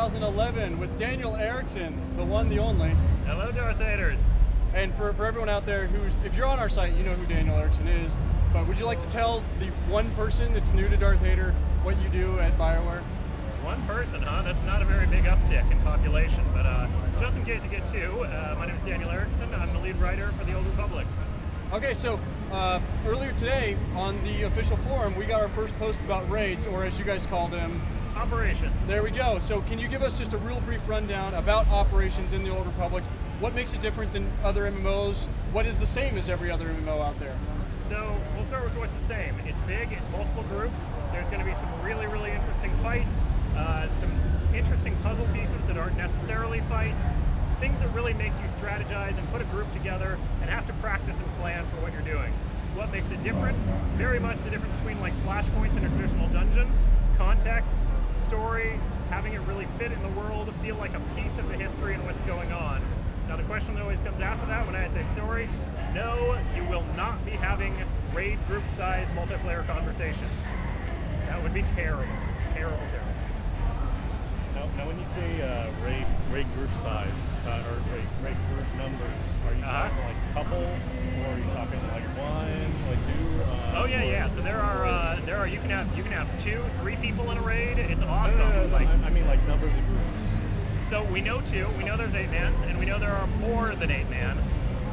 2011 with Daniel Erickson, the one, the only. Hello, Darth haters. And for everyone out there who's, if you're on our site, you know who Daniel Erickson is, but would you like to tell the one person that's new to Darth Hater what you do at BioWare? One person, huh? That's not a very big uptick in population, but just in case you get two, my name is Daniel Erickson. I'm the lead writer for the Old Republic. Okay, so earlier today on the official forum, we got our first post about raids, or as you guys call them, Operations. There we go. So can you give us just a real brief rundown about operations in the Old Republic? What makes it different than other MMOs? What is the same as every other MMO out there? So we'll start with what's the same. It's big, it's multiple group. There's going to be some really, really interesting fights, some interesting puzzle pieces that aren't necessarily fights, things that really make you strategize and put a group together and have to practice and plan for what you're doing. What makes it different? Very much the difference between like flashpoints in a traditional dungeon, context, story, having it really fit in the world, feel like a piece of the history and what's going on. Now the question that always comes after that when I say story, no, you will not be having raid group size multiplayer conversations. That would be terrible. Terrible, terrible. Now when you say raid group size, or raid group numbers, are you talking like couple, or are you talking like one, like two? Oh yeah. So there are you can have 2, 3 people in a raid. It's awesome. No, I mean like numbers of groups. So we know 2. We know there's 8-mans, and we know there are more than 8-man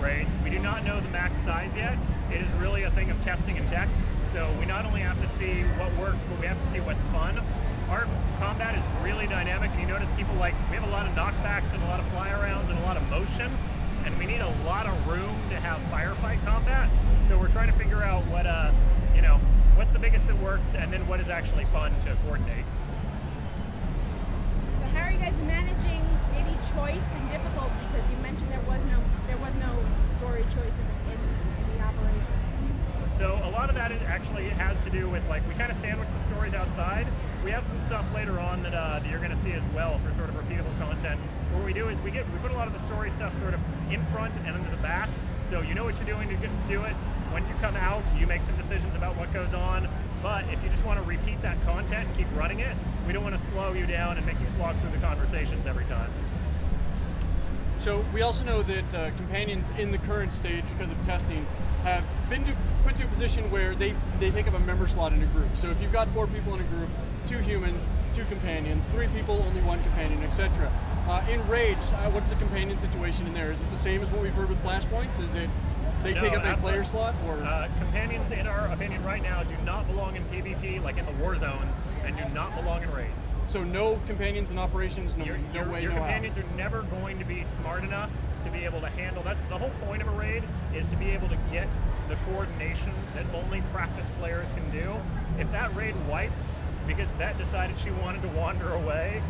raids. We do not know the max size yet. It is really a thing of testing and tech. So we not only have to see what works, but we have to see what's fun. Our combat is really dynamic, and you notice people we have a lot of knockbacks and a lot of fly-arounds and a lot of motion, and we need a lot of room to have firefight combat. So we're trying to figure out what, what's the biggest that works, and then what is actually fun to coordinate. So how are you guys managing maybe choice and difficulty? Because you mentioned there was no story choice in the operation. So a lot of that has to do with we kind of sandwich the stories outside. We have some stuff later on that you're going to see as well for sort of repeatable content. What we do is we put a lot of the story stuff sort of in front and into the back, so you know what you're doing to do it. Once you come out, you make some decisions about what goes on. But if you just want to repeat that content and keep running it, we don't want to slow you down and make you slog through the conversations every time. So we also know that companions in the current stage, because of testing, have been put to a position where they take up a member slot in a group. So if you've got 4 people in a group, 2 humans, 2 companions, 3 people, only 1 companion, etc. In raids, what's the companion situation in there? Is it the same as what we've heard with flashpoints? Is it they take up a player slot? Or companions, in our opinion right now, do not belong in PvP, like in the war zones, and do not belong in raids. So no companions in operations, no way, your no companions how. are never going to be smart enough to be able to handle. That's the whole point of a raid, is to be able to get the coordination that only practice players can do. If that raid wipes because Vet decided she wanted to wander away,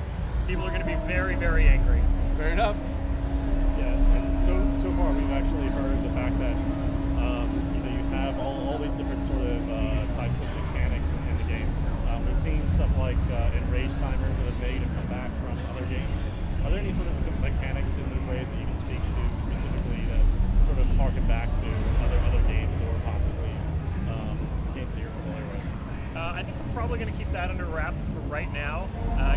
people are going to be very, very angry. Fair enough. Yeah, and so far we've actually heard the fact that you have all these different sort of types of mechanics in the game. We've seen stuff like enrage timers that have made and come back from other games. Are there any sort of mechanics in those raids that you can speak to specifically that sort of harken back to other games or possibly games that you're familiar with? I think we're probably going to keep that under wraps for right now.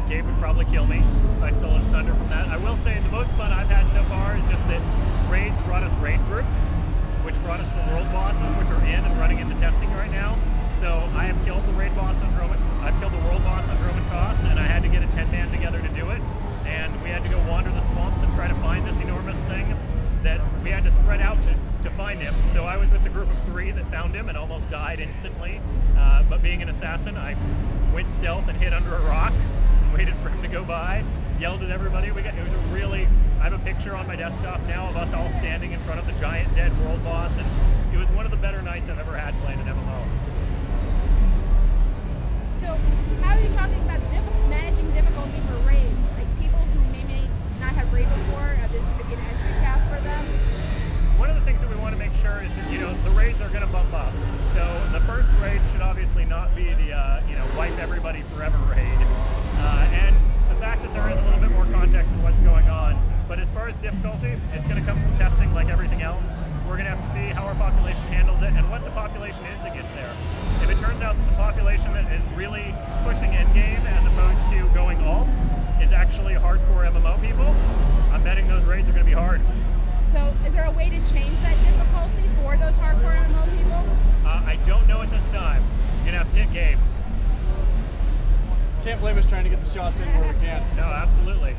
Gabe would probably kill me if I stole his thunder from that. I will say the most fun I've had so far is just that raids brought us raid groups, which brought us the world bosses, which are in and running into testing right now. So I have killed the raid boss on Roman. I've killed the world boss on Roman Cost, and I had to get a 10-man together to do it. And we had to go wander the swamps and try to find this enormous thing that we had to spread out to find him. So I was with the group of 3 that found him and almost died instantly. But being an assassin, I went stealth and hid under a rock and waited for him to go by, yelled at everybody. It was a really, I have a picture on my desktop now of us all standing in front of the giant dead world boss, and it was one of the better nights I've ever had playing an MMO. So how are you talking about managing difficulty for raids? Like people who maybe not have raid before, there's going to be an entry path for them? One of the things that we want to make sure is that, the raids are going to bump up. So the first raid should obviously not be the, wipe everybody forever raid. And the fact that there is a little bit more context in what's going on. But as far as difficulty, it's going to come from testing like everything else. We're going to have to see how our population handles it and what the population is that gets there. If it turns out that the population that is really pushing endgame as opposed to going alts is actually hardcore MMO people, I'm betting those raids are going to be hard. So is there a way to change that difficulty for those hardcore MMO people? I don't know at this time. You're going to have to hit Gabe. Can't blame us trying to get the shots in where we can. No, absolutely.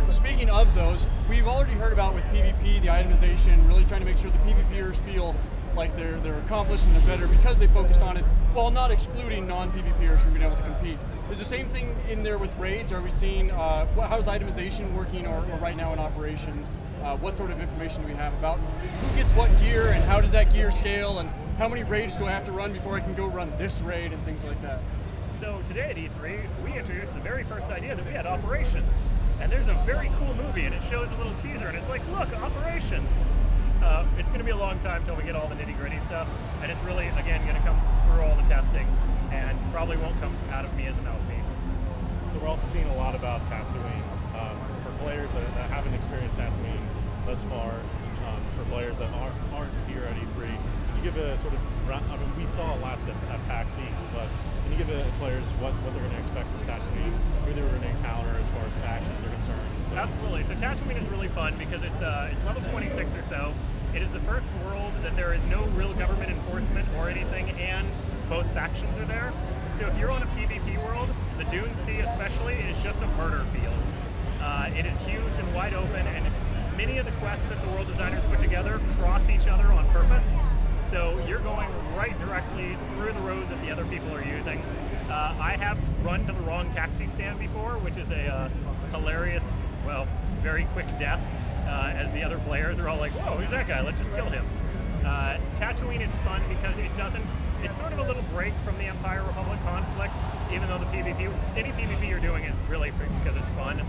Speaking of those, we've already heard about with PvP, the itemization, really trying to make sure the PvPers feel like they're accomplished and they're better because they focused on it, while not excluding non-PvPers from being able to compete. Is the same thing in there with raids? Are we seeing, how's itemization working or right now in operations? What sort of information do we have about who gets what gear and how does that gear scale and how many raids do I have to run before I can go run this raid and things like that? So today at E3, we introduced the very first idea that we had operations. And there's a very cool movie and it shows a little teaser and it's like, look, operations. It's going to be a long time till we get all the nitty-gritty stuff, and it's really, again, going to come through all the testing, and probably won't come out of me as a mouthpiece. So we're also seeing a lot about Tatooine. For players that haven't experienced Tatooine thus far, for players that aren't here at E3, can you give a sort of, I mean, we saw it last at PAX East, but can you give players what they're going to expect from Tatooine, who they're going to encounter as far as factions are concerned? So. Absolutely. So Tatooine is really fun because it's level 26 or so. It is the first world that there is no real government enforcement or anything, and both factions are there. So if you're on a PvP world, the Dune Sea especially is just a murder field. It is huge and wide open, and many of the quests that the world designers put together cross each other on purpose. So you're going right directly through the road that the other people are using. I have run to the wrong taxi stand before, which is a hilarious, well, very quick death, as the other players are all like, whoa, who's that guy? Let's just kill him. Tatooine is fun because it's sort of a little break from the Empire Republic conflict, even though any PvP you're doing is really because it's fun.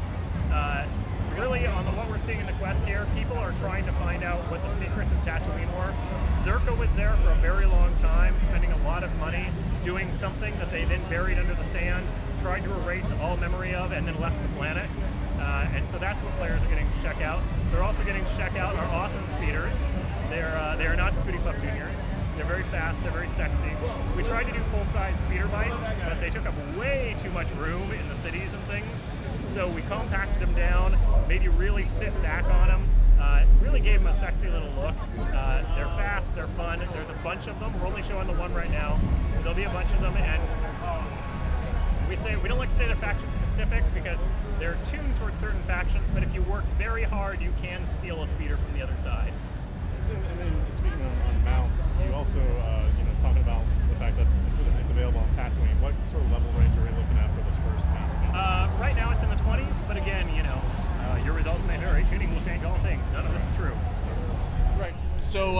Really, on what we're seeing in the quest here, people are trying to find out what the secrets of Tatooine were. Zerka was there for a very long time, spending a lot of money doing something that they then buried under the sand, tried to erase all memory of, and then left the planet. And so that's what players are getting to check out. They're also getting to check out our awesome speeders. They are not Scooty Puff Juniors. They're very fast, they're very sexy. We tried to do full-size speeder bikes, but they took up way too much room in the cities and things. So we compacted them down, made you really sit back on them. Really gave them a sexy little look. They're fast, they're fun. There's a bunch of them. We're only showing the one right now. There'll be a bunch of them, and we don't like to say they're faction specific because they're tuned towards certain factions, but if you work very hard, you can steal a speeder from the other side. And then speaking on mounts, you also, talking about the fact that it's available on Tatooine, what sort of level range are we looking at for this first thing? Right now it's in the 20s, but again, your results may vary. Tuning will change all things. None of this is true. Right. So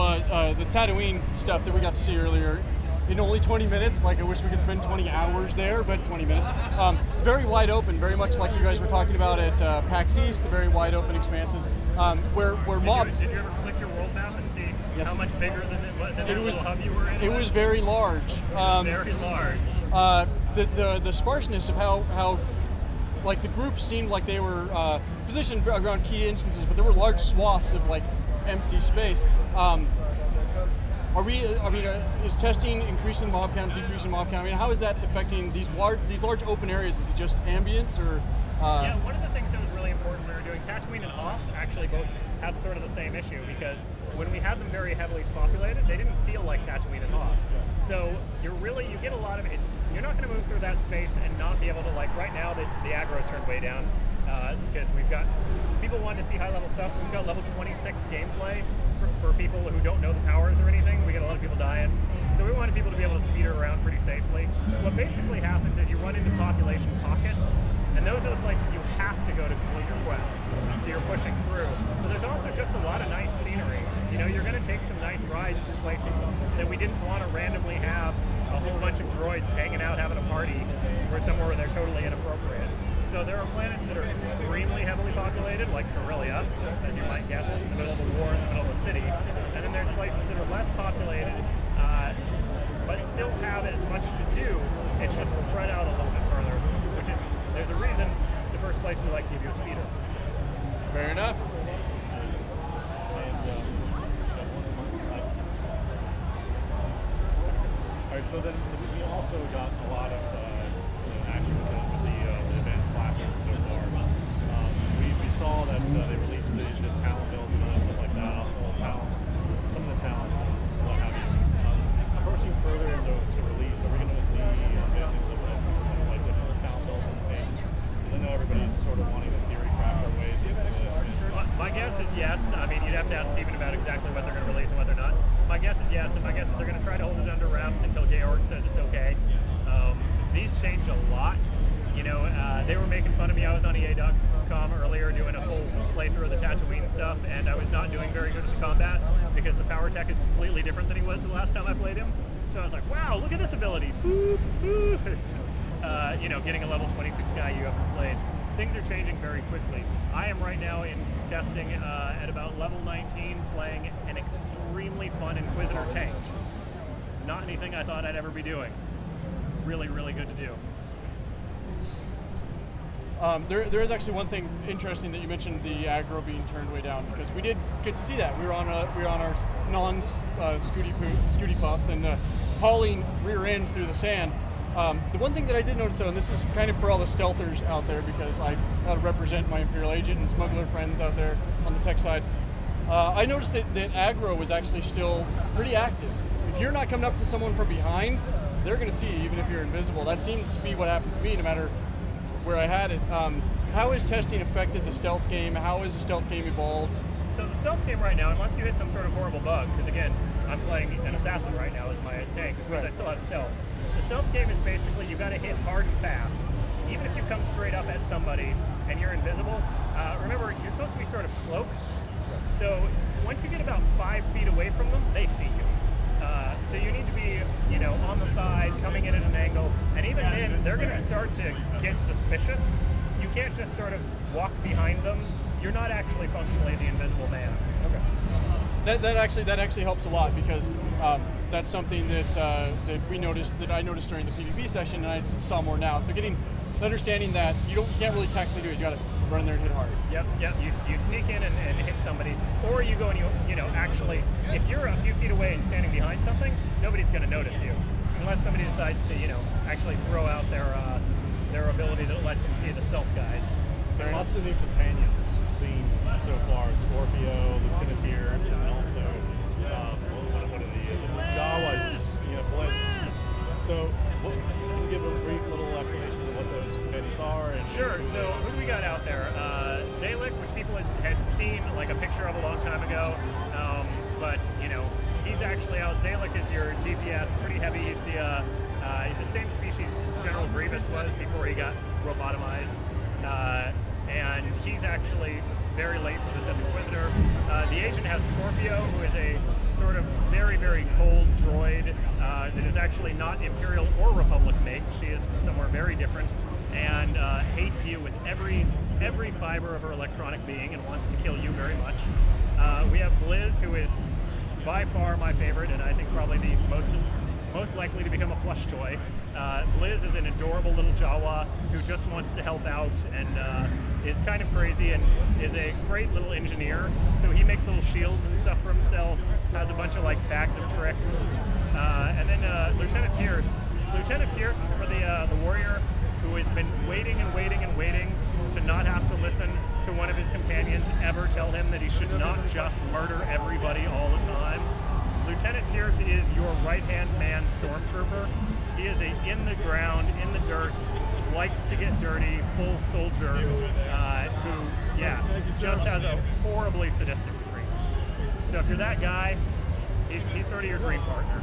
the Tatooine stuff that we got to see earlier, in only 20 minutes, like I wish we could spend 20 hours there, but 20 minutes. Very wide open, very much like you guys were talking about at PAX East, the very wide open expanses, where mob... Did you ever click your world map and see how much bigger than the little hub you were in? It was very large. Very large. The sparseness of how like the groups seemed like they were positioned around key instances, but there were large swaths of like empty space. Is testing increasing mob count, decreasing mob count? I mean, how is that affecting these large open areas? Is it just ambience or? Yeah, one of the things that was really important when we were doing Tatooine and Hoth actually both have sort of the same issue, because when we had them very heavily populated, they didn't feel like Tatooine and Hoth. So you get a lot of it. You're not going to move through that space and not be able to, like right now the aggro's turned way down. It's because we've got people wanting to see high level stuff, so we've got level 26 gameplay for people who don't know the powers or anything. We got a lot of people dying. So we wanted people to be able to speeder around pretty safely. What basically happens is you run into population pockets, and those are the places you have to go to complete your quests. So you're pushing through. But there's also just a lot of nice scenery. You're going to take some nice rides to places that we didn't want to randomly have a whole bunch of droids hanging out having a party or somewhere where they're totally inappropriate. So there are planets that are extremely heavily populated, like Corellia, as you might guess, is in the middle of a war in the middle of a city. And then there's places that are less populated, but still have as much to do. It's just spread out a little bit further, which is, there's a reason it's the first place we like to give you a speeder. Fair enough. Alright, so then we also got a lot of action with the advanced classes so far. saw that they released the talent builds and other stuff like that, some of the talents and what have you. Approaching further to release, are we going to see things of this, kind of like the talent builds on the page? Because I know everybody's sort of wanting to theory craft their ways into it. My guess is yes. I mean, you'd have to ask Steven about exactly what they're going to release and what they're not. My guess is yes, and my guess is they're going to try to hold it under wraps until Georg says it's okay. These changed a lot. You know, they were making fun of me. I was on EA.com earlier doing a full playthrough of the Tatooine stuff, and I was not doing very good at the combat because the power tech is completely different than he was the last time I played him. So I was like, wow, look at this ability. Boop, boop. You know, getting a level 26 guy you haven't played. Things are changing very quickly. I am right now in testing at about level 19, playing an extremely fun Inquisitor tank. Not anything I thought I'd ever be doing. Really, really good to do. There is actually one thing interesting that you mentioned, the aggro being turned way down, because we did get to see that. We were on our non-scooty puffs and hauling rear end through the sand. The one thing that I did notice though, and this is kind of for all the stealthers out there, because I represent my Imperial Agent and smuggler friends out there on the tech side, I noticed that aggro was actually still pretty active. If you're not coming up from someone from behind, they're going to see you even if you're invisible. That seemed to be what happened to me no matter where I had it. How has testing affected the stealth game? How has the stealth game evolved? So the stealth game right now, unless you hit some sort of horrible bug, because again, I'm playing an assassin right now as my tank, which means I still have stealth. The stealth game is basically you got to hit hard and fast. Even if you come straight up at somebody and you're invisible, remember, you're supposed to be sort of cloaked. So once you get about 5 feet away from them, they see you. So you need to be, you know, on the side, coming in at an angle, and even then, they're going to start to get suspicious. You can't just sort of walk behind them. You're not actually functionally the invisible man. Okay. That actually helps a lot, because that's something that we noticed, that I noticed during the PvP session, and I saw more now. So getting understanding that you can't really tactically do it. You got to run in there and hit hard. Yep. You sneak in and hit somebody, or you go and you know actually, if you're a few feet away and standing behind something, nobody's going to notice you, unless somebody decides to actually throw out their ability that lets them see the stealth guys. There are lots of new companions seen so far: Scorpio, Lieutenant Pierce, and also one of the Jawas, Blitz. So, can you give a brief little explanation of what those companions are? And sure. So, who do we got out there? Zalek, which people had seen like a picture of a long time ago, but he's actually out. Zalek is your GPS, pretty heavy. He's the same species General Grievous was before he got robotomized, and he's actually very late for this Inquisitor. The agent has Scorpio, who is a sort of very, very cold droid that is actually not Imperial or Republic make. She is somewhere very different, and hates you with every fiber of her electronic being and wants to kill you very much. We have Blizz, who is by far my favorite, and I think probably the most likely to become a plush toy. Blizz is an adorable little Jawa who just wants to help out and is kind of crazy and is a great little engineer. So he makes little shields and stuff for himself, has a bunch of like bags of tricks. And then Lieutenant Pierce. Lieutenant Pierce is for the warrior who has been waiting and waiting and waiting to not have to listen to one of his companions ever tell him that he should not just murder everybody all the time. Lieutenant Pierce is your right-hand man stormtrooper. He is a in-the-ground, in-the-dirt, likes to get dirty, full soldier who, just has a horribly sadistic streak. So if you're that guy, he's sort of your dream partner.